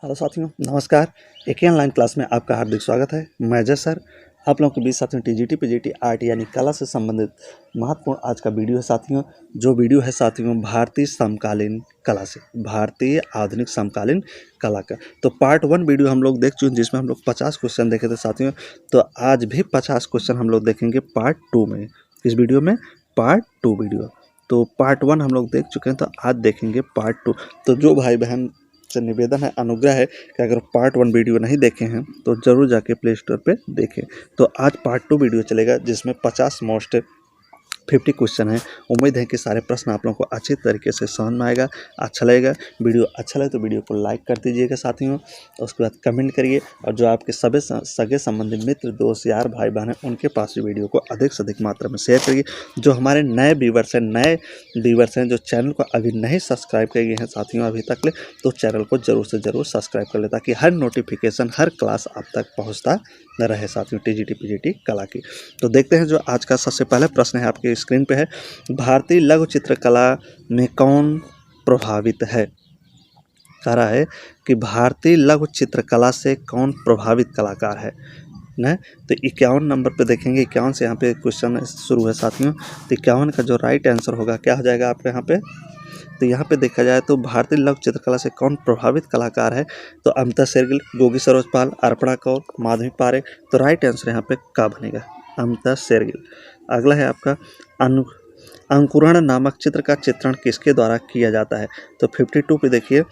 Hello साथियों, नमस्कार। एक ही ऑनलाइन क्लास में आपका हार्दिक स्वागत है। मैं जय सर आप लोगों के बीच साथियों टीजीटी पीजीटी आर्ट यानी कला से संबंधित महत्वपूर्ण आज का वीडियो है साथियों। जो वीडियो है साथियों भारतीय समकालीन कला से, भारतीय आधुनिक समकालीन कला का। तो पार्ट 1 वीडियो हम लोग देख चुके हैं जिसमें हम लोग 50 क्वेश्चन देखे थे साथियों। तो आज भी 50 क्वेश्चन हम लोग देखेंगे पार्ट 2 में। इस वीडियो में पार्ट 2 वीडियो। तो पार्ट 1 हम लोग देख चुके हैं, तो आज देखेंगे पार्ट 2। तो जो भाई बहन से निवेदन है, अनुग्रह है कि अगर पार्ट 1 वीडियो नहीं देखे हैं तो ज़रूर जाके प्ले स्टोर पे देखें। तो आज पार्ट 2 वीडियो चलेगा जिसमें 50 मोस्ट 50 क्वेश्चन है। उम्मीद है कि सारे प्रश्न आप लोगों को अच्छी तरीके से समझ में आएगा, अच्छा लगेगा। वीडियो अच्छा लगे तो वीडियो को लाइक कर दीजिएगा साथियों, उसके बाद कमेंट करिए। और जो आपके सभी सगे संबंधी मित्र दोस्त यार भाई बहन हैं उनके पास भी वीडियो को अधिक से अधिक मात्रा में शेयर करिए। जो हमारे नए व्यूवर्स हैं जो चैनल को अभी नहीं सब्सक्राइब किए हैं साथियों अभी तक ले, तो चैनल को ज़रूर से ज़रूर सब्सक्राइब कर ले ताकि हर नोटिफिकेशन हर क्लास आप तक पहुँचता रहे साथियों टीजीटी पीजीटी कला की। तो देखते हैं जो आज का सबसे पहला प्रश्न है आपके स्क्रीन पे है। भारतीय लघु चित्रकला में कौन प्रभावित है? कह रहा है कि भारतीय लघु चित्रकला से कौन प्रभावित कलाकार है न। तो 51 नंबर पे देखेंगे, 51 से यहाँ पे क्वेश्चन शुरू है साथियों। तो 51 का जो राइट आंसर होगा क्या हो जाएगा आपके यहाँ पे? तो यहाँ पे देखा जाए तो भारतीय लघु चित्रकला से कौन प्रभावित कलाकार है? तो अमिता शेरगिल, गोगी सरोज पाल, अर्पणा कौर, माधवी पारे। तो राइट आंसर यहाँ पे क्या बनेगा? अमिता शेरगिल। अगला है आपका अंकुरण नामक चित्र का चित्रण किसके द्वारा किया जाता है? तो 52 पे देखिए,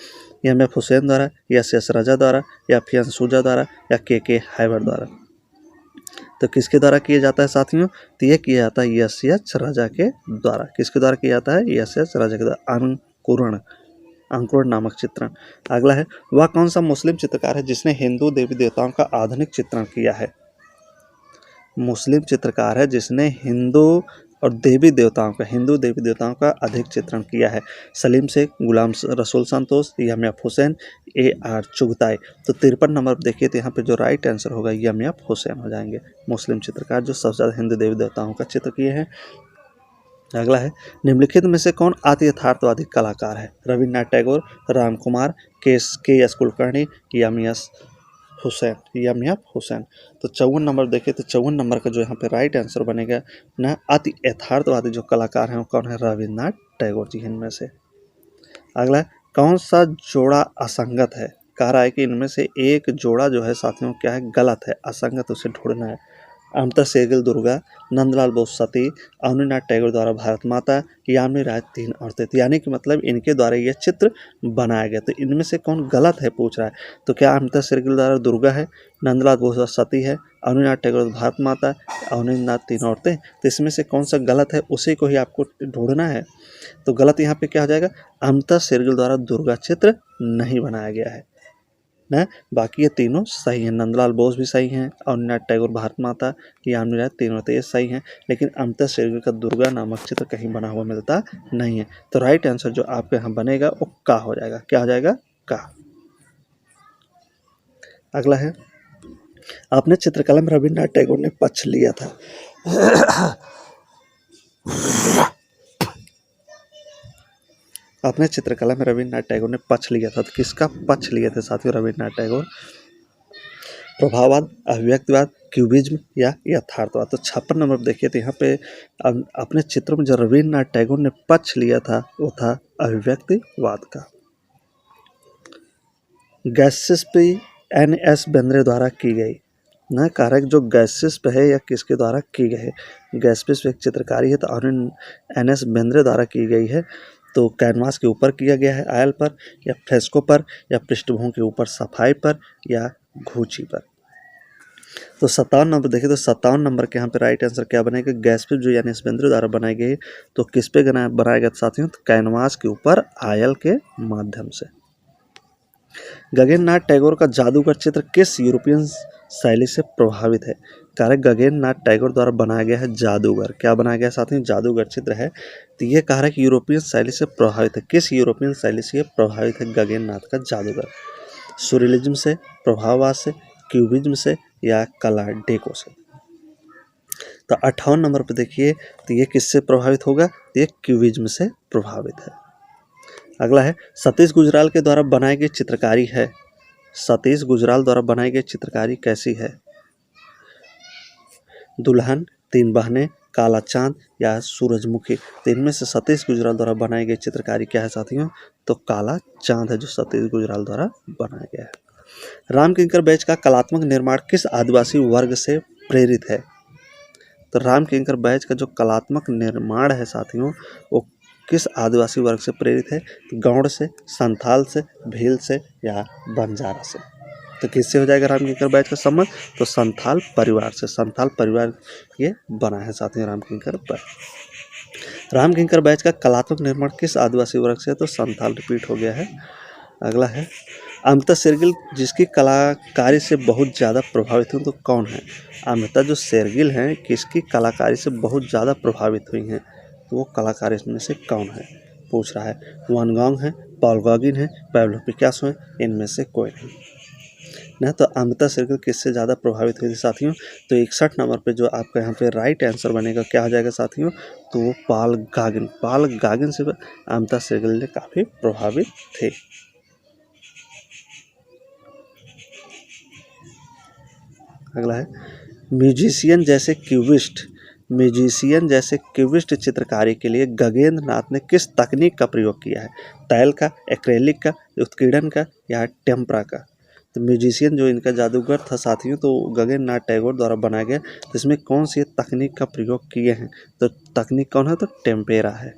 एम.एफ. हुसैन द्वारा, एस.एस. राजा द्वारा, या फियांसूजा द्वारा, या के हैबर द्वारा। तो किसके द्वारा किया जाता है साथियों? तो ये किया जाता है एस.एस. राजा के द्वारा। किसके द्वारा किया जाता है? एस.एस. राजा के द्वारा। अंकुरण नामक चित्रण। अगला है, वह कौन सा मुस्लिम चित्रकार है जिसने हिंदू देवी देवताओं का आधुनिक चित्रण किया है? मुस्लिम चित्रकार है जिसने हिंदू देवी देवताओं का अधिक चित्रण किया है। सलीम शेख, गुलाम रसूल संतोष, एम.एफ. हुसैन, ए.आर. चुगताई। तो 53 नंबर देखिए, तो यहाँ पे जो राइट आंसर होगा एम.एफ. हुसैन हो जाएंगे। मुस्लिम चित्रकार जो सबसे ज़्यादा हिंदू देवी देवताओं का चित्र किए हैं। अगला है, निम्नलिखित में से कौन अति यथार्थवादी कलाकार है? रविन्द्रनाथ टैगोर, राम कुमार, के.एस. कुलकर्णी, एम.एफ. हुसैन। तो 54 नंबर देखें, तो 54 नंबर का जो यहाँ पे राइट आंसर बनेगा ना, अति यथार्थवादी जो कलाकार हैं वो कौन है? रविन्द्रनाथ टैगोर जी इनमें से। अगला है, कौन सा जोड़ा असंगत है? कह रहा है कि इनमें से एक जोड़ा जो है साथियों क्या है? गलत है, असंगत, उसे ढूंढना है। अमिता शेरगिल दुर्गा, नंदलाल बोस सती, अवनीनाथ टैगोर द्वारा भारत माता, यामिनी राय तीन औरतें। यानी कि मतलब इनके द्वारा यह चित्र बनाया गया। तो इनमें से कौन गलत है पूछ रहा है। तो क्या अमिता शेरगिल द्वारा दुर्गा है, नंदलाल बोस सती है, अवनीनाथ टैगोर भारत माता, अवनीनाथ तीन औरतें? तो इसमें से कौन सा गलत है उसी को ही आपको ढूंढना है। तो गलत यहाँ पे क्या हो जाएगा? अमिता शेरगिल द्वारा दुर्गा चित्र नहीं बनाया गया है ना। बाकी ये तीनों सही हैं। नंदलाल बोस भी सही हैं, अवनीनाथ टैगोर भारत माता, यामिनी राय तीन औरतें, ये सही हैं। लेकिन अमिता शेरगिल का दुर्गा नामक चित्र कहीं बना हुआ मिलता नहीं है। तो राइट आंसर जो आपके यहाँ बनेगा वो का हो जाएगा। क्या हो जाएगा? का। अगला है, अपने चित्रकला में रविन्द्रनाथ टैगोर ने पक्ष लिया था। अपने चित्रकला में रविन्द्रनाथ टैगोर ने पक्ष लिया था। तो किसका पक्ष लिए थे साथियों रविन्द्रनाथ टैगोर? प्रभाववाद, अभिव्यक्तिवाद, क्यूबिज्म या यथार्थवाद। तो 56 नंबर देखिए, तो यहाँ पे अपने चित्रों में जो रविन्द्रनाथ टैगोर ने पक्ष लिया था वो था अभिव्यक्तिवाद का। गैस्सिस्प एन.एस. बेंद्रे द्वारा की गई न कारक जो गैस्सिस्प है या किसके द्वारा की गई है? गैस्सिस्प एक चित्रकारी है, तो एन.एस. बेंद्रे द्वारा की गई है। तो कैनवास के ऊपर किया गया है, आयल पर, या फ्रेस्को पर, या पृष्ठभूमि के ऊपर सफाई पर, या घूची पर। तो 57 नंबर देखिए, तो 57 नंबर के यहाँ पे राइट आंसर क्या बनेगा? गैस्सिस्प जो यानी बेंद्रे द्वारा बनाई गई। तो किस पे बनाया गया साथियों? तो कैनवास के ऊपर आयल के माध्यम से। गगन नाथ टैगोर का जादूगर चित्र किस यूरोपियन शैली से प्रभावित है? कारक गगन नाथ टैगोर द्वारा बनाया गया है जादूगर। क्या बनाया गया साथियों? जादूगर चित्र है। तो ये कारक यूरोपियन शैली से प्रभावित है। किस यूरोपियन शैली से प्रभावित है गगन नाथ का जादूगर? सूर्यलिज्म से, प्रभाववाद से, क्यूबिज्म से, या कला डेको से? तो 58 नंबर पर देखिए, तो ये किससे प्रभावित होगा? ये क्यूबिज्म से प्रभावित है। अगला है, सतीश गुजराल के द्वारा बनाई गई चित्रकारी है सतीश गुजराल द्वारा बनाई गई चित्रकारी कैसी है? दुल्हन, तीन बहनें, काला चांद या सूरजमुखी। तो इनमें से सतीश गुजराल द्वारा बनाई गई चित्रकारी क्या है साथियों? तो काला चांद है जो सतीश गुजराल द्वारा बनाया गया है। रामकिंकर बैच का कलात्मक निर्माण किस आदिवासी वर्ग से प्रेरित है? तो रामकिंकर बैच का जो कलात्मक निर्माण है साथियों वो किस आदिवासी वर्ग से प्रेरित है? गौड़ से, संथाल से, भील से या बंजारा से। तो किससे हो जाएगा रामकिंकर बैच का संबंध? तो संथाल परिवार से। संथाल परिवार ये बना है साथियों रामकिंकर बैच। रामकिंकर बैच का कलात्मक निर्माण किस आदिवासी वर्ग से है? तो संथाल रिपीट हो गया है। अगला है अमृता शेरगिल जिसकी कलाकारी से बहुत ज़्यादा प्रभावित हुई तो कौन है? अमृता जो शेरगिल हैं किसकी कलाकारी से बहुत ज़्यादा प्रभावित हुई हैं? तो वो कलाकार इसमें से कौन है पूछ रहा है। वन गॉन्ग है, पॉल गॉगिन है, पैब्लो पिकासो है, इनमें से कोई नहीं ना। तो अमृता शेरगिल किससे ज़्यादा प्रभावित हुई थी साथियों? तो 61 नंबर पे जो आपका यहाँ पे राइट आंसर बनेगा क्या हो जाएगा साथियों? तो वो पॉल गॉगिन। पॉल गॉगिन से अमृता शेरगिल ने काफ़ी प्रभावित थे। अगला है म्यूजिशियन जैसे क्यूबिस्ट चित्रकारी के लिए गगनेंद्र नाथ ने किस तकनीक का प्रयोग किया है? तैल का, एक्रेलिक का, उत्कीर्णन का या टेम्परा का। तो म्यूजिशियन जो इनका जादूगर था साथियों तो गगनेंद्र नाथ टैगोर द्वारा बनाया गया। तो इसमें कौन सी तकनीक का प्रयोग किए हैं? तो तकनीक कौन है? तो टेम्पेरा है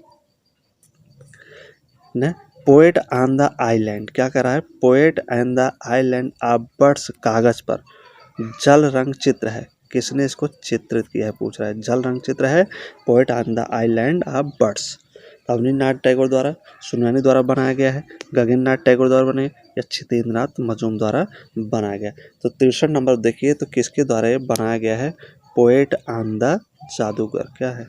ना। पोएट ऑन द आइलैंड क्या कर रहा है? Poet on the island of birds कागज पर जल रंग चित्र है। किसने इसको चित्रित किया है पूछ रहा है। जल रंग चित्र है poet on the island of birds. अवनीनाथ टैगोर द्वारा, सुनानी द्वारा बनाया गया है, गगनेंद्र नाथ टैगोर द्वारा बनाया या छितेंद्रनाथ मजूम द्वारा बनाया गया। तो 63 नंबर देखिए तो किसके द्वारा ये बनाया गया है? पोएट ऑन द जादूगर क्या है?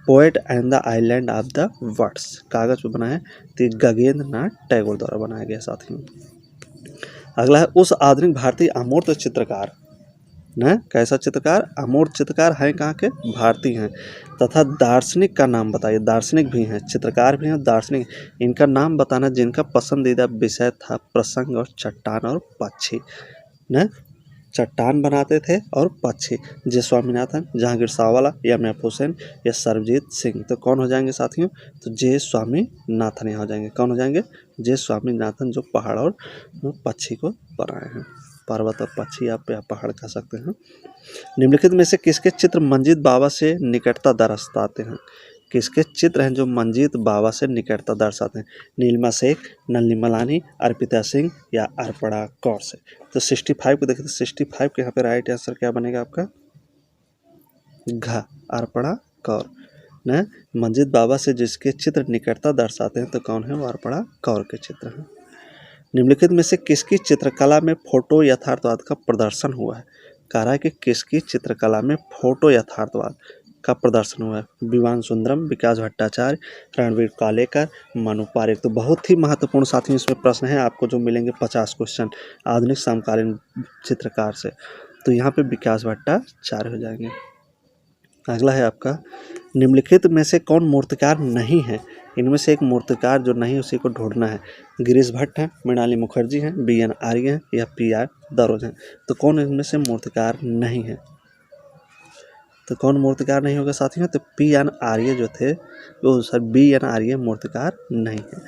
Poet on the island of the birds कागज पर बना है तो गगनेंद्र नाथ टैगोर द्वारा बनाया गया साथियों। अगला है उस आधुनिक भारतीय अमूर्त चित्रकार न कैसा चित्रकार? अमूर्त चित्रकार हैं कहाँ के? भारतीय हैं। तथा दार्शनिक का नाम बताइए। दार्शनिक भी हैं, चित्रकार भी हैं, दार्शनिक। इनका नाम बताना जिनका पसंदीदा विषय था प्रसंग और चट्टान और पक्षी न। चट्टान बनाते थे और पक्षी। जे स्वामीनाथन, जहांगीर सावला, एम.एफ. हुसैन या सरबजीत सिंह। तो कौन हो जाएंगे साथियों? तो जे स्वामीनाथन यहाँ हो जाएंगे। कौन हो जाएंगे? जे स्वामीनाथन जो पहाड़ और पक्षी को बनाए हैं। पर्वत और पक्षी आप पहाड़ कह सकते हैं। निम्नलिखित में से किसके चित्र मंजीत बाबा से निकटता दर्शाते हैं? किसके चित्र हैं जो मंजीत बाबा से निकटता दर्शाते हैं? नीलिमा शेख, नलिनी मलानी, अर्पिता सिंह या अर्पणा कौर से। तो 65 को देखें तो 65 के यहाँ पे राइट आंसर क्या बनेगा आपका? घ, अर्पणा कौर न। मंजीत बाबा से जिसके चित्र निकटता दर्शाते हैं तो कौन है? वो अर्पणा कौर के चित्र हैं। निम्नलिखित में से किसकी चित्रकला में फोटो यथार्थवाद का प्रदर्शन हुआ है? कह रहा है कि किसकी चित्रकला में फोटो यथार्थवाद का प्रदर्शन हुआ है? विवान सुंदरम, विकास भट्टाचार्य, रणवीर कालेकर, मनु पारेख। तो बहुत ही महत्वपूर्ण साथियों इसमें प्रश्न है आपको जो मिलेंगे 50 क्वेश्चन आधुनिक समकालीन चित्रकार से। तो यहाँ पे विकास भट्टाचार्य हो जाएंगे। अगला है आपका निम्नलिखित में से कौन मूर्तिकार नहीं है? इनमें से एक मूर्तिकार जो नहीं उसी को ढूंढना है। गिरीश भट्ट हैं, मृणाली मुखर्जी हैं, बी.एन. आर्य हैं या पी.आर. दरोज हैं। तो कौन इनमें से मूर्तिकार नहीं है? तो कौन मूर्तिकार नहीं होगा साथियों? तो पी.एन. आर्य जो थे वो सर बी.एन. आर्य मूर्तिकार नहीं है।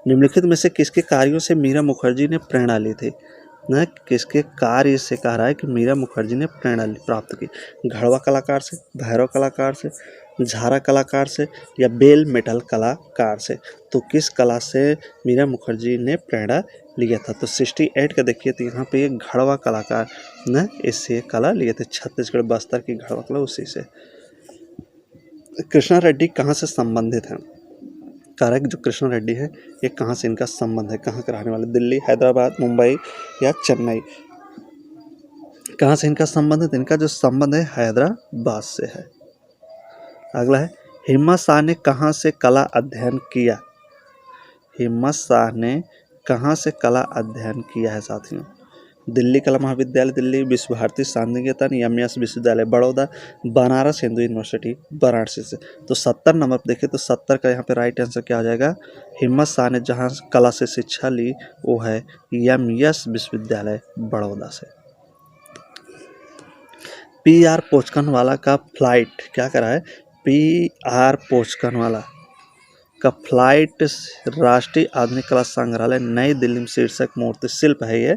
निम्नलिखित में से किसके कार्यों से मीरा मुखर्जी ने प्रेरणा ली थी? न किसके कार्य से कह रहा है कि मीरा मुखर्जी ने प्रेरणा प्राप्त की? घड़वा कलाकार से, भैरव कलाकार से, झारा कलाकार से या बेल मेटल कलाकार से। तो किस कला से मीरा मुखर्जी ने प्रेरणा लिया था? तो 68 का देखिए तो यहाँ पे घड़वा कलाकार न इससे कला लिए थे। छत्तीसगढ़ बस्तर की घड़वा कला उसी से। कृष्णा रेड्डी कहाँ से संबंधित हैं? कारक जो कृष्णा रेड्डी है ये कहाँ से इनका संबंध है? कहाँ के रहने वाले? दिल्ली, हैदराबाद, मुंबई या चेन्नई। कहाँ से इनका संबंध है? तो इनका जो संबंध है हैदराबाद से है। अगला है हिम्मत शाह ने कहाँ से कला अध्ययन किया? हिम्मत शाह ने कहाँ से कला अध्ययन किया है साथियों? दिल्ली कला महाविद्यालय दिल्ली, विश्व भारती शांति निकेतन, एमएस विश्वविद्यालय बड़ौदा, बनारस हिंदू यूनिवर्सिटी वाराणसी से। तो 70 नंबर देखिए तो 70 का यहाँ पे राइट आंसर क्या हो जाएगा, हिम्मत शाह ने जहाँ कला से शिक्षा ली वो है एमएस विश्वविद्यालय बड़ौदा से। पीआर पोचकनवाला का फ्लाइट क्या करा है, पीआर पोचकनवाला का फ्लाइट राष्ट्रीय आधुनिक कला संग्रहालय नई दिल्ली में शीर्षक मूर्ति शिल्प है, ये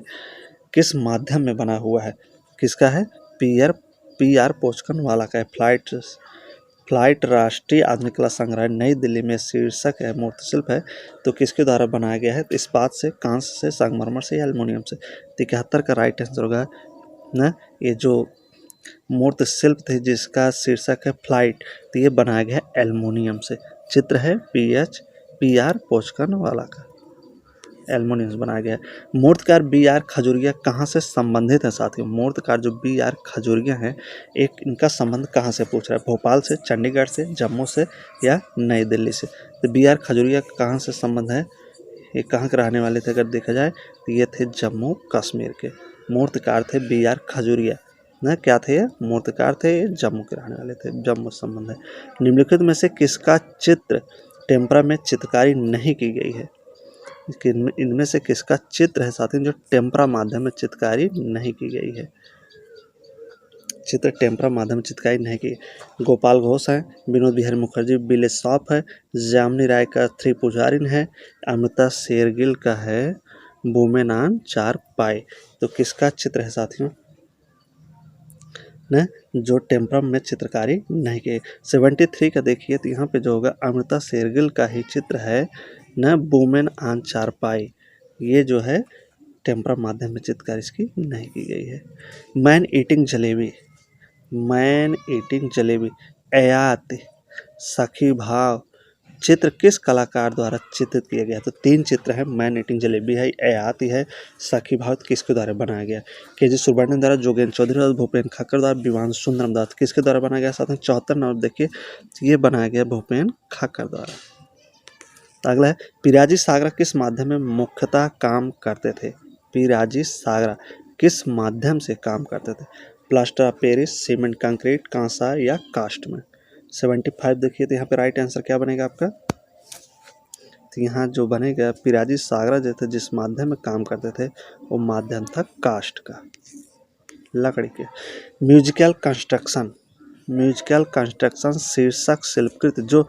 किस माध्यम में बना हुआ है, किसका है, पीआर पोचकनवाला का है। फ्लाइट राष्ट्रीय आधुनिक कला संग्रहालय नई दिल्ली में शीर्षक है मूर्ति शिल्प है, तो किसके द्वारा बनाया गया है, तो इस्पात से, कांस्य से, संगमरमर से या एल्युमिनियम से। 71 का राइट आंसर होगा ना, ये जो मूर्ति शिल्प थे जिसका शीर्षक है फ्लाइट, तो ये बनाया गया है एल्युमिनियम से। चित्र है पीआर पोचकनवाला का, एल्युमिनियम से बनाया गया है। मूर्तिकार बीआर खजूरिया कहाँ से संबंधित है साथियों, मूर्तिकार जो बीआर खजूरिया हैं एक इनका संबंध कहाँ से पूछ रहा है, भोपाल से, चंडीगढ़ से, जम्मू से या नई दिल्ली से। तो बीआर खजूरिया कहाँ से संबंध है, ये कहाँ के रहने वाले थे अगर देखा जाए तो ये थे जम्मू कश्मीर के मूर्तिकार थे बीआर खजूरिया ना, क्या थे ये मूर्तिकार थे, जम्मू के रहने वाले थे, जम्मू संबंध है। निम्नलिखित में से किसका चित्र टेम्परा में चित्रकारी नहीं की गई है, इनमें से किसका चित्र है साथियों जो टेम्परा माध्यम में चित्रकारी नहीं की गई है, चित्र टेम्परा माध्यम में चित्रकारी नहीं की। गोपाल घोष है, विनोद बिहारी मुखर्जी बिले सॉफ है, जामनी राय का थ्री पुजारिन है, अमृता शेरगिल का है बुमेनान चार पाए। तो किसका चित्र है साथियों न जो टेम्परा में चित्रकारी नहीं की। 73 का देखिए तो यहाँ पे जो होगा अमृता शेरगिल का ही चित्र है न, वुमेन ऑन चारपाई, ये जो है टेम्परा माध्यम में चित्रकारी इसकी नहीं की गई है। मैन ईटिंग जलेबी, एयात, सखी भाव चित्र किस कलाकार द्वारा चित्रित किया गया है, तो 3 चित्र है, मैन ईटिंग जलेबी है, एयाती है, सखी भाव किसके द्वारा बनाया गया, केजी सुब्रमण्यम द्वारा, जोगेंद्र चौधरी द्वारा, भूपेन खक्कर द्वारा, विवान सुंदरम दत्त किसके द्वारा बनाया गया साथ में। 74 नंबर देखिए ये बनाया गया भूपेन खक्कर द्वारा। अगला है पिराजी सागरा किस माध्यम में मुख्यतः काम करते थे, पिराजी सागरा किस माध्यम से काम करते थे, plaster of Paris, cement concrete, कांसा या कास्ट में। 75 देखिए तो यहाँ पे राइट आंसर क्या बनेगा आपका, तो यहाँ जो बनेगा पिराजी सागरा जो थे जिस माध्यम में काम करते थे वो माध्यम था कास्ट का, लकड़ी के। म्यूजिकल कंस्ट्रक्शन शीर्षक शिल्पकृत जो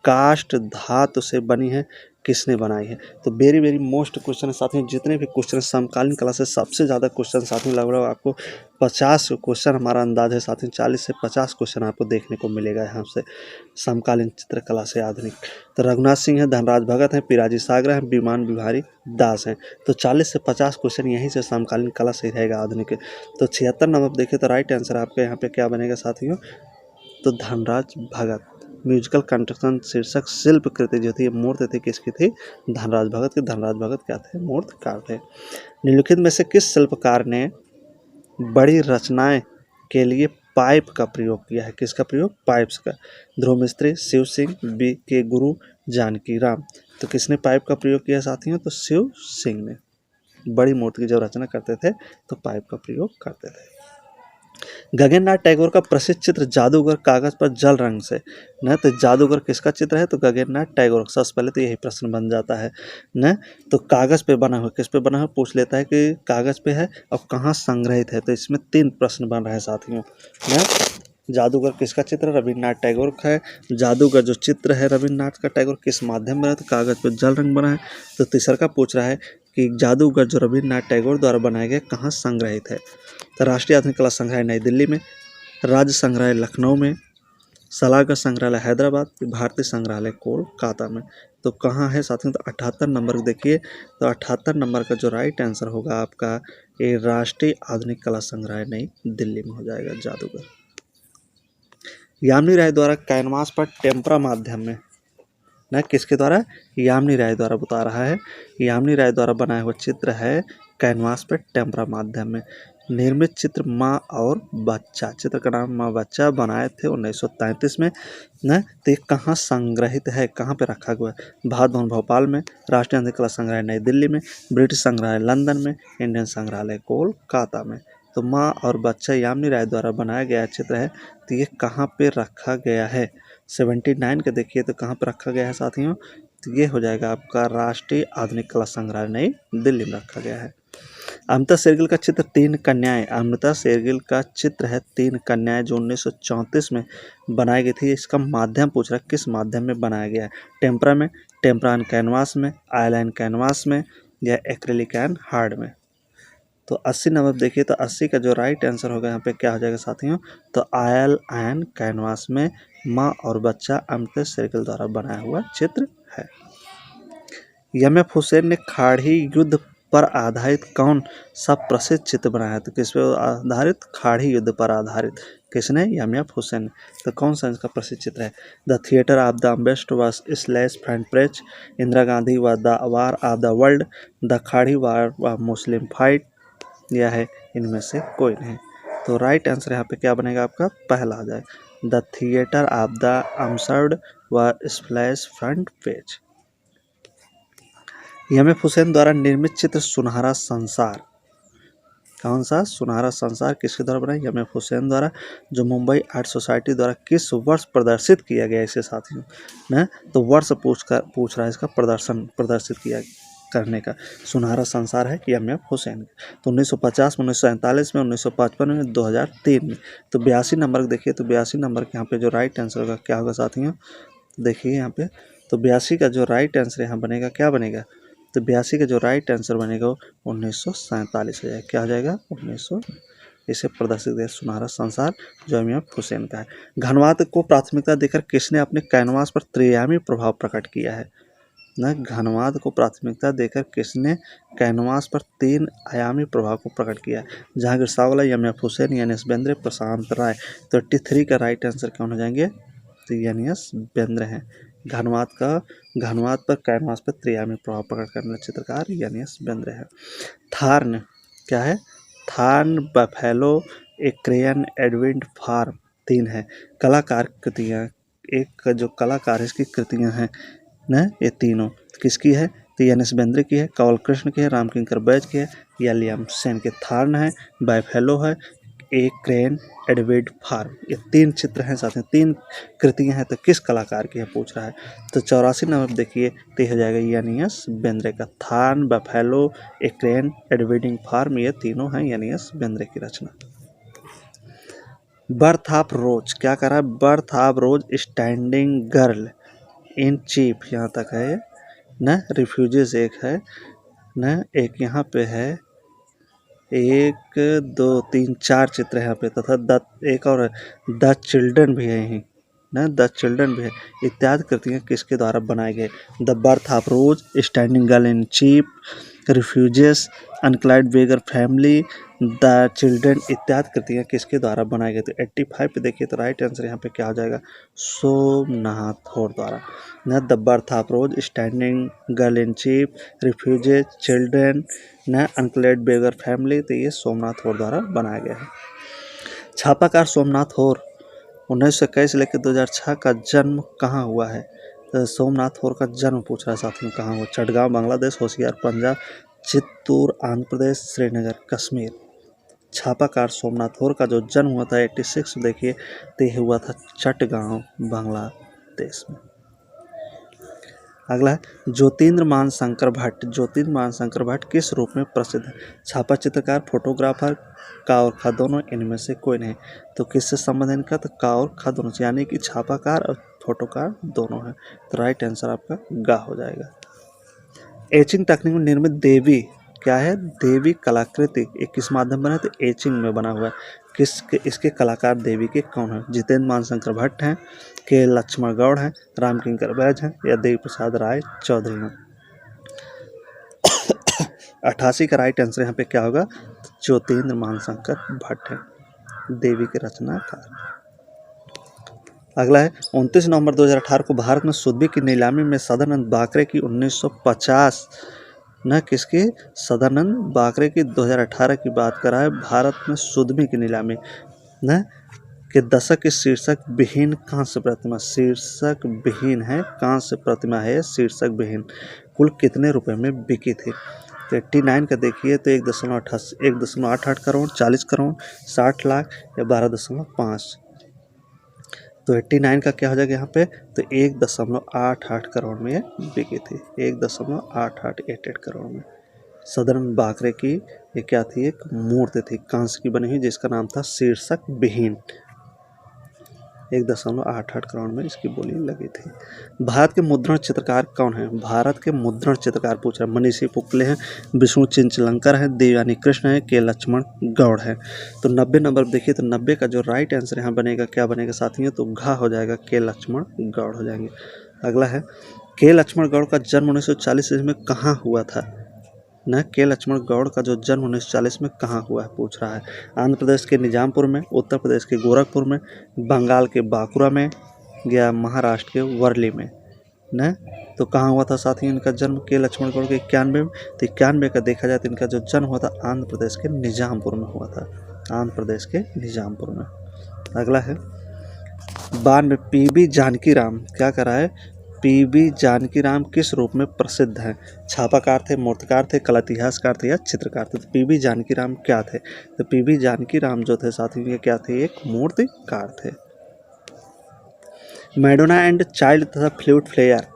कास्ट धातु से बनी है किसने बनाई है, तो वेरी वेरी मोस्ट क्वेश्चन है साथियों, जितने भी क्वेश्चन समकालीन कला से सबसे ज़्यादा क्वेश्चन साथियों लगभग आपको 50 क्वेश्चन हमारा अंदाज है साथियों, 40 से 50 क्वेश्चन आपको देखने को मिलेगा यहाँ से समकालीन चित्रकला से आधुनिक। तो रघुनाथ सिंह है, धनराज भगत हैं, पिराजी सागरा हैं, विमान बिहारी दास हैं। तो 40 से 50 क्वेश्चन यहीं से समकालीन कला से रहेगा आधुनिक। तो 76 नंबर देखिए तो राइट आंसर आपका यहाँ पे क्या बनेगा साथियों, तो धनराज भगत। म्यूजिकल कंस्ट्रक्शन शीर्षक शिल्प कृति जो थी मूर्ति थी किसकी थी, धनराज भगत की। धनराज भगत क्या थे, मूर्तिकार थे। निम्नलिखित में से किस शिल्पकार ने बड़ी रचनाएं के लिए पाइप का प्रयोग किया है, किसका प्रयोग, पाइप्स का। ध्रुव मिस्त्री, शिव सिंह, बी के गुरु, जानकी राम। तो किसने पाइप का प्रयोग किया साथियों, तो शिव सिंह ने। बड़ी मूर्ति की जब रचना करते थे तो पाइप का प्रयोग करते थे। गगननाथ टैगोर का प्रसिद्ध चित्र जादूगर कागज पर जल रंग से न, तो जादूगर किसका चित्र है, तो गगननाथ टैगोर। सबसे पहले तो यही प्रश्न बन जाता है न, तो कागज पे बना हुआ, किस पे बना हुआ पूछ लेता है कि कागज पे है और कहाँ संग्रहित है। तो इसमें 3 प्रश्न बन रहे हैं साथियों न। जादूगर किसका चित्र, रविन्द्रनाथ टैगोर का है। जादूगर जो चित्र है रविन्द्रनाथ का टैगोर किस माध्यम बना है, तो कागज पर जल रंग बना है। तो तीसरा का पूछ रहा है कि जादूगर जो रविन्द्रनाथ टैगोर द्वारा बनाया गया कहाँ संग्रहित है। तो राष्ट्रीय आधुनिक कला संग्रहालय नई दिल्ली में, राज्य संग्रहालय लखनऊ में, सलाहगढ़ संग्रहालय हैदराबाद, भारतीय संग्रहालय कोलकाता में। तो कहाँ है साथियों, तो 78 नंबर देखिए, तो 78 नंबर का जो राइट आंसर होगा आपका ये राष्ट्रीय आधुनिक कला संग्रहालय नई दिल्ली में हो जाएगा, जादूगर। यामिनी राय द्वारा कैनवास पर टेम्परा माध्यम में न, किसके द्वारा, यामिनी राय द्वारा बता रहा है। यामिनी राय द्वारा बनाया हुआ चित्र है कैनवास पर टेम्परा माध्यम में। निर्मित चित्र माँ और बच्चा, चित्र का नाम माँ बच्चा, बनाए थे 1933 में न। तो ये कहाँ संग्रहित है, कहाँ पे रखा हुआ है? भारत भवन भोपाल में, राष्ट्रीय अंध कला संग्रहालय नई दिल्ली में, ब्रिटिश संग्रहालय लंदन में, इंडियन संग्रहालय कोलकाता में। तो माँ और बच्चा यामिनी राय द्वारा बनाया गया चित्र है। तो ये कहाँ पे रखा गया है? 79 का देखिए तो कहाँ पे रखा गया है साथियों? तो ये हो जाएगा आपका राष्ट्रीय आधुनिक कला संग्रहालय नई दिल्ली में रखा गया है। अमृता शेरगिल का चित्र तीन कन्याएं, अमृता शेरगिल का चित्र है तीन कन्याएं जो 1934 में बनाई गई थी। इसका माध्यम पूछ रहा है, किस माध्यम में बनाया गया है? टेम्परा में, टेम्परा एंड कैनवास में, ऑयल एंड कैनवास में, या एक्रेलिक एंड हार्ड में। तो 80 नंबर देखिए तो 80 का जो राइट आंसर होगा यहाँ पे क्या हो जाएगा साथियों? तो ऑयल एंड कैनवास में माँ और बच्चा अमृता शेरगिल द्वारा बनाया हुआ चित्र है। एम.एफ. हुसैन ने खाड़ी युद्ध पर आधारित कौन सा प्रसिद्ध चित्र बनाया है? तो किस पे आधारित? खाड़ी युद्ध पर आधारित। किसने? एम.एफ. हुसैन। तो कौन सा इसका प्रसिद्ध चित्र है? The theatre of the absurd was slash front page, Indira Gandhi व the war of the world, the खाड़ी वार व मुस्लिम फाइट, यह है इनमें से कोई नहीं। तो राइट आंसर यहाँ पे क्या बनेगा आपका? पहला आ जाए, द थिएटर ऑफ द अम्बेस्ट व slash front page. MF. Hussain द्वारा निर्मित चित्र सुनहरा संसार, कौन सा? सुनहरा संसार किसके द्वारा बना? एम.एफ. हुसैन द्वारा, जो मुंबई आर्ट सोसाइटी द्वारा किस वर्ष प्रदर्शित किया गया इसे साथियों न? तो वर्ष पूछ रहा है इसका प्रदर्शित किया करने का। सुनहरा संसार है कि एम.एफ. हुसैन। तो 1950 में, 1947 में, 1955 में, 2003 में। तो 82 नंबर देखिए तो 82 नंबर के यहाँ पे जो राइट आंसर होगा क्या होगा साथियों? देखिए यहाँ पे तो 82 का जो राइट आंसर यहाँ बनेगा क्या बनेगा? तो 82 का जो राइट आंसर बनेगा 1947 हो जाएगा। क्या हो जाएगा? 1900। इसे प्रदर्शित किया सुनहरा संसार जो एम.एफ. हुसैन का है। घनवाद को प्राथमिकता देकर किसने अपने कैनवास पर त्रिआयामी प्रभाव प्रकट किया है? न घनवाद को प्राथमिकता देकर किसने कैनवास पर तीन आयामी प्रभाव को प्रकट किया है? जहांगीर सावला, एम.एफ. हुसैन, एन.एस. बेंद्रे, प्रशांत राय। तो 83 का राइट आंसर कौन हो जाएंगे? तो एन.एस. बेंद्रे हैं। घनवाद पर कैनवास पर त्रिआयामी प्रभाव प्रकट करने वाले चित्रकार एन.एस. बेंद्रे है। थार्न क्या है? थार्न, बफेलो, एक्रेयन, एडविन फार्म, तीन है। कलाकार कृतियाँ, एक जो कलाकार है इसकी कृतियाँ हैं न, ये तीनों किसकी है? तो एन.एस. बेंद्रे की है, कंवल कृष्ण की है, रामकिंकर बैज की है, या लियाम सेन के। थार्न है, बफेलो है, एक क्रेन, एडविड फार्म, ये तीन चित्र हैं साथ में, तीन कृतियां हैं। तो किस कलाकार की है पूछ रहा है? तो 84 नंबर देखिए तो हो जाएगा एन.एस. बेंद्रे का। थार्न, बफेलो, एक क्रेन, एडविडिंग फार्म, ये तीनों हैं एन.एस. बेंद्रे की रचना। बर्थ ऑफ रोज क्या कर रहा है? Birth of rose standing girl in chief, यहाँ तक है न। रिफ्यूजीज एक है न, एक यहाँ पे है, 1 2 3 4 चित्र है यहाँ पे, तथा द एक और द चिल्ड्रन भी है यहीं न, द चिल्ड्रन भी है। इत्यादि कृतियाँ किसके द्वारा बनाए गए? The birth of rose, standing girl in cheap, refugees, unclad beggar family, the children, इत्यादि कृतियाँ किसके द्वारा बनाए गए? तो 85 पे देखिए तो राइट आंसर यहाँ पे क्या हो जाएगा? सोमनाथ होर द्वारा न। The birth of rose, standing girl in cheap, refugees, children न, अनक्लाइड बेगर फैमिली, तो ये सोमनाथ होर द्वारा बनाया गया है। छापाकार सोमनाथ होर 1921 से लेकर 2006 का जन्म कहाँ हुआ है? तो सोमनाथ होर का जन्म पूछ रहा है साथियों कहाँ हुआ? चटगांव बांग्लादेश, होशियार पंजाब, चित्तूर आंध्र प्रदेश, श्रीनगर कश्मीर। छापाकार सोमनाथ होर का जो जन्म हुआ था 86 देखिए तो यह हुआ था चटगांव बांग्लादेश में। अगला है ज्योतिर्मान शंकर भट्ट। ज्योतिर्मान शंकर भट्ट किस रूप में प्रसिद्ध है? छापा चित्रकार, फोटोग्राफर, का और खा दोनों, इनमें से कोई नहीं। तो किससे संबंध इनका? तो का और खा दोनों से, यानी कि छापाकार और फोटोकार दोनों है। तो राइट आंसर आपका गा हो जाएगा। एचिंग तकनीक में निर्मित देवी क्या है? देवी कलाकृति ये किस माध्यम बना है? तो एचिंग में बना हुआ है। इसके कलाकार देवी के कौन है? जितेंद्र मानशंकर भट्ट हैं, के लक्ष्मण गौड़ हैं, रामकिंकर बैज हैं, या देवी प्रसाद राय चौधरी हैं। 88 का राइट आंसर यहाँ पे क्या होगा? ज्योतिर्मान मानशंकर भट्ट है, देवी के रचनाकार। अगला है 29 नवंबर 2018 को भारत में सुदबी की नीलामी में सदानंद बाकरे की 1950 न किसकी, सदानंद बाकरे की 2018 की बात कर रहा है। भारत में 14वीं की नीलामी न के दशक की शीर्षक विहीन कांस्य प्रतिमा, शीर्षक विहीन है कांस्य प्रतिमा है, शीर्षक विहीन कुल कितने रुपए में बिकी थी। तो 89 का देखिए तो 1.88 करोड़, 40 करोड़, 60 लाख या 12.5। तो 89 का क्या हो जाएगा यहाँ पे, तो 1.88 करोड़ में ये बिकी थी, 1.88 करोड़ में। सदानंद बाकरे की ये क्या थी, एक मूर्ति थी कांस्य की बनी हुई जिसका नाम था शीर्षक विहीन, 1.88 करोड़ में इसकी बोली लगी थी। भारत के मुद्रण चित्रकार कौन है, भारत के मुद्रण चित्रकार पूछ रहा है। मनीषी पुकले हैं, विष्णु चिंचलंकर है, देवयानी कृष्ण है, के लक्ष्मण गौड़ है। तो 90 नंबर देखिए तो 90 का जो राइट आंसर यहाँ बनेगा क्या बनेगा साथियों, तो घ हो जाएगा, के लक्ष्मण गौड़ हो जाएंगे। अगला है के लक्ष्मण गौड़ का जन्म 1940 ईस्वी में कहाँ हुआ था। न के लक्ष्मण गौड़ का जो जन्म 1940 में कहाँ हुआ है पूछ रहा है। आंध्र प्रदेश के निजामपुर में, उत्तर प्रदेश के गोरखपुर में, बंगाल के बांकुरा में या महाराष्ट्र के वर्ली में। न तो कहाँ हुआ था साथियों इनका जन्म, के लक्ष्मण गौड़ के 91 में। तो 91 का देखा जाए तो इनका जो जन्म हुआ था आंध्र प्रदेश के निजामपुर में हुआ था, आंध्र प्रदेश के निजामपुर में। अगला है 92 पीबी जानकीराम क्या करा है, पीबी जानकीराम किस रूप में प्रसिद्ध हैं। छापाकार थे, मूर्तिकार थे, कला इतिहासकार थे या चित्रकार थे। तो पीबी जानकीराम क्या थे, तो पीबी जानकीराम जो थे साथियों ये क्या थे, एक मूर्तिकार थे। मैडोना एंड चाइल्ड तथा flute player,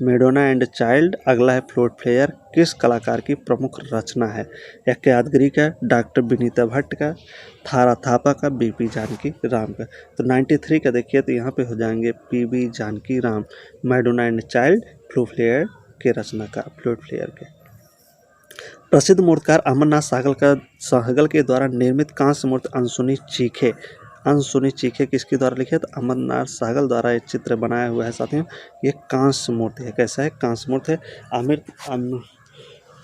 Madonna and child अगला है फ्लूट प्लेयर किस कलाकार की प्रमुख रचना है। एक यादगिरी का, डॉक्टर विनीता भट्ट का, थारा थापा का, बीपी जानकी राम का। तो 93 का देखिए तो यहाँ पे हो जाएंगे PB Janaki Ram, Madonna and child flute player के रचनाकार, फ्लूट प्लेयर के। प्रसिद्ध मूर्तिकार अमरनाथ सहगल के द्वारा निर्मित कांस्य मूर्ति अनसुनी चीखे, अनसुनी चीखे किसके द्वारा लिखे, तो अमरनाथ सहगल द्वारा ये चित्र बनाया हुआ है साथियों। ये कांस्य मूर्ति है, कैसा है, कांस्य मूर्ति है।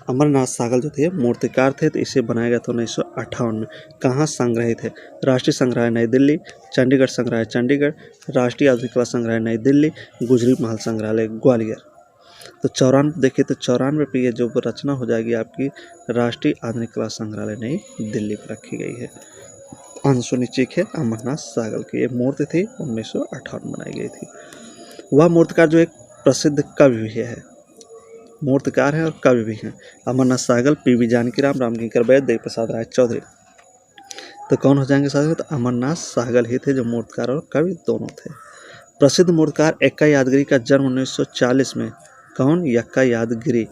अमरनाथ सहगल जो थे मूर्तिकार थे, तो इसे बनाया गया था 1958 में। कहाँ संग्रहित है, राष्ट्रीय संग्रहालय नई दिल्ली, चंडीगढ़ संग्रहालय चंडीगढ़, राष्ट्रीय आधुनिक कला संग्रहालय नई दिल्ली, गुजरी महल संग्रहालय ग्वालियर। तो 94 देखिए तो 94 पे ये जो रचना हो जाएगी आपकी राष्ट्रीय आधुनिक कला संग्रहालय नई दिल्ली पर रखी गई है। अनसुनी चीखे अमरनाथ सहगल की ये मूर्ति थी, 1958 में बनाई गई थी। वह मूर्तिकार जो एक प्रसिद्ध कवि भी है, मूर्तिकार हैं और कवि भी हैं। अमरनाथ सहगल, पीबी जानकीराम, रामकिंकर वैद्य, देवी प्रसाद राय चौधरी। तो कौन हो जाएंगे साथियों, तो अमरनाथ सहगल ही थे जो मूर्तिकार और कवि दोनों थे। प्रसिद्ध मूर्तिकार एक्का यादगिरी का जन्म 1940 में, कौन, यक्का यादगिरी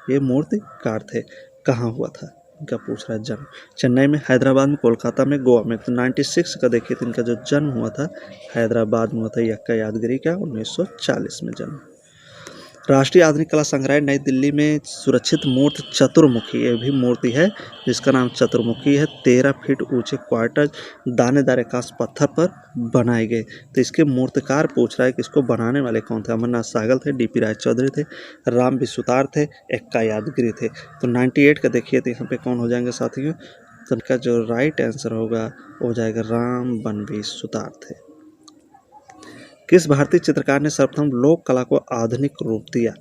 ये मूर्तिकार थे। कहाँ हुआ था इनका पूछ रहा है जन्म, चेन्नई में, हैदराबाद में, कोलकाता में, गोवा में। तो 96 का देखिए तो इनका जो जन्म हुआ था हैदराबाद में हुआ था, यक्का यादगिरी का 1940 में जन्म। राष्ट्रीय आधुनिक कला संग्रहालय नई दिल्ली में सुरक्षित मूर्ति चतुर्मुखी, ये भी मूर्ति है जिसका नाम चतुर्मुखी है। 13 फीट ऊंचे क्वार्टर दानेदार आकाश पत्थर पर बनाए गए। तो इसके मूर्तिकार पूछ रहा है कि इसको बनाने वाले कौन थे। अमरनाथ सहगल थे, डीपी राय चौधरी थे, राम विश्वतार थे, एक्का यादगिरी थे। तो 98 का देखिए तो यहाँ पे कौन हो जाएंगे साथियों, तो इनका जो राइट आंसर होगा वो हो जाएगा राम बनवी सुतार थे। किस भारतीय चित्रकार ने सर्वप्रथम लोक कला को आधुनिक रूप दिया,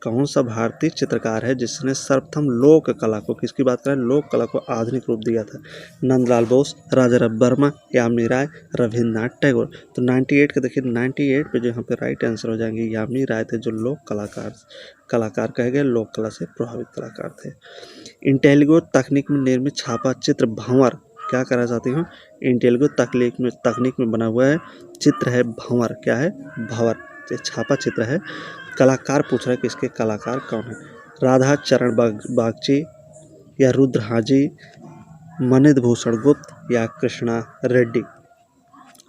कौन सा भारतीय चित्रकार है जिसने सर्वप्रथम लोक कला को, किसकी बात करें, लोक कला को आधुनिक रूप दिया था। नंदलाल बोस, राजा वर्मा, यामिनी राय, रविन्द्रनाथ टैगोर। तो 98 का देखिए 98 पे जो यहाँ पे राइट आंसर हो जाएंगे यामिनी राय थे जो लोक कलाकार कहे गए, लोक कला से प्रभावित कलाकार थे। इंटेलिगो तकनीक में निर्मित छापा चित्र भंवर क्या करा चाहती हूँ, इंटेलिगो तकनीक में बना हुआ है चित्र है भंवर, क्या है, भंवर, ये छापा चित्र है। कलाकार पूछ रहा है कि इसके कलाकार कौन है। राधा चरण बागची या रुद्र हाजी, मनिंद्र भूषण गुप्त या कृष्णा रेड्डी।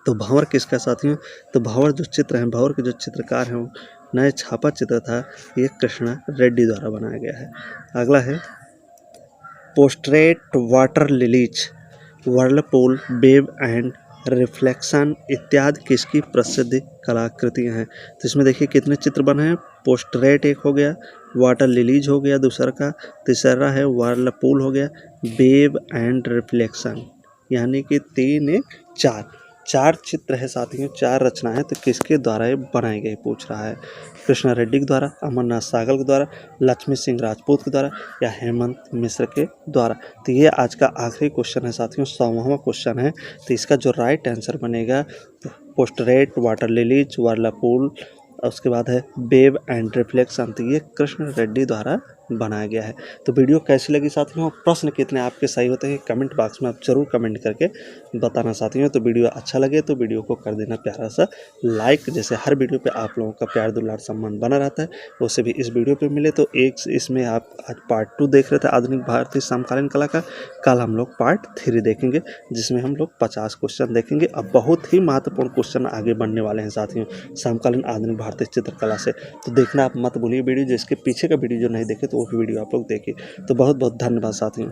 तो भंवर किसका साथियों, तो भंवर जो चित्र हैं, भंवर के जो चित्रकार हैं नए छापा चित्र था ये कृष्णा रेड्डी द्वारा बनाया गया है। अगला है portrait water lilies, whirlpool, wave and reflection इत्यादि किसकी प्रसिद्ध कलाकृतियाँ हैं। तो इसमें देखिए कितने चित्र बने हैं, पोस्ट्रेट एक हो गया, वाटर लिलीज हो गया दूसरा का, तीसरा है वर्लपूल हो गया, वेव एंड रिफ्लेक्शन, यानी कि 3 1 4 चित्र है साथियों, 4 रचना है। तो किसके द्वारा ये बनाई गई पूछ रहा है। कृष्णा रेड्डी के द्वारा, अमरनाथ सागल के द्वारा, लक्ष्मी सिंह राजपूत के द्वारा या हेमंत मिश्र के द्वारा। तो ये आज का आखिरी क्वेश्चन है साथियों, 100वां क्वेश्चन है। तो इसका जो राइट आंसर बनेगा पोस्टरेट, वाटर लिलीज, वर्लापूल, उसके बाद है वेव एंड रिफ्लेक्शन। तो ये कृष्ण रेड्डी द्वारा बनाया गया है। तो वीडियो कैसी लगी साथियों, प्रश्न कितने आपके सही होते हैं कमेंट बॉक्स में आप जरूर कमेंट करके बताना साथियों। तो वीडियो अच्छा लगे तो वीडियो को कर देना प्यारा सा लाइक, जैसे हर वीडियो पे आप लोगों का प्यार दुलार सम्मान बना रहता है उससे भी इस वीडियो पे मिले। तो एक इसमें आप आज पार्ट 2 देख रहे थे आधुनिक भारतीय समकालीन कला का, कल हम लोग पार्ट 3 देखेंगे जिसमें हम लोग 50 क्वेश्चन देखेंगे। अब बहुत ही महत्वपूर्ण क्वेश्चन आगे बढ़ने वाले हैं साथियों समकालीन आधुनिक भारतीय चित्रकला से। तो देखना आप मत भूलिए वीडियो, जिसके पीछे का वीडियो जो नहीं देखे तो वो वीडियो आप लोग देखिए। तो बहुत बहुत धन्यवाद साथियों।